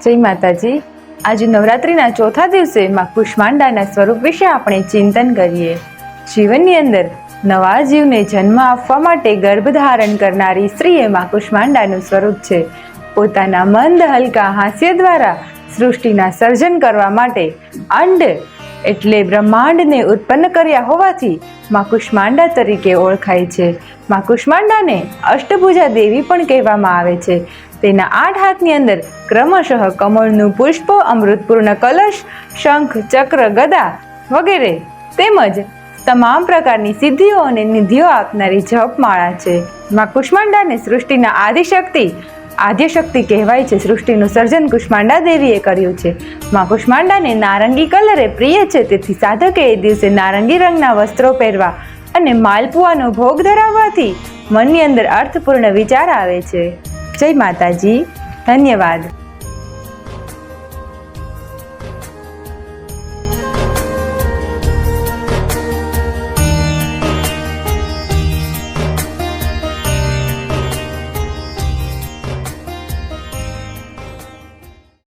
જય માતાજી। આજે નવરાત્રિના ચોથા દિવસે માં કુષ્માંડાના સ્વરૂપ વિશે આપણે ચિંતન કરીએ। જીવનની અંદર નવા જીવને જન્મ આપવા માટે ગર્ભધારણ કરનારી સ્ત્રી એ માં કુષ્માંડાનું સ્વરૂપ છે। પોતાના મંદ હલકા હાસ્ય દ્વારા સૃષ્ટિના સર્જન કરવા માટે અંડ એટલે બ્રહ્માંડને ઉત્પન્ન કર્યા હોવાથી માં કુષ્માંડા તરીકે ઓળખાય છે। માં કુષ્માંડાને અષ્ટભુજા દેવી પણ કહેવામાં આવે છે। તેના 8 હાથની અંદર ક્રમશઃ કમળનું પુષ્પ, અમૃતપૂર્ણ કલશ, શંખ, ચક્ર, ગદા વગેરે તેમજ તમામ પ્રકારની સિદ્ધિઓ અને નિધિઓ આપનારી જપમાળા છે। માં કુષ્માંડાને સૃષ્ટિના આદ્યશક્તિ કહેવાય છે। સૃષ્ટિનું સર્જન કુષ્માંડા દેવીએ કર્યું છે। માં કુષ્માંડાને નારંગી કલર પ્રિય છે, તેથી સાધકે એ દિવસે નારંગી રંગના વસ્ત્રો પહેરવા અને માલપુઆનો ભોગ ધરાવવાથી મનની અંદર અર્થપૂર્ણ વિચાર આવે છે। જય માતાજી, ધન્યવાદ।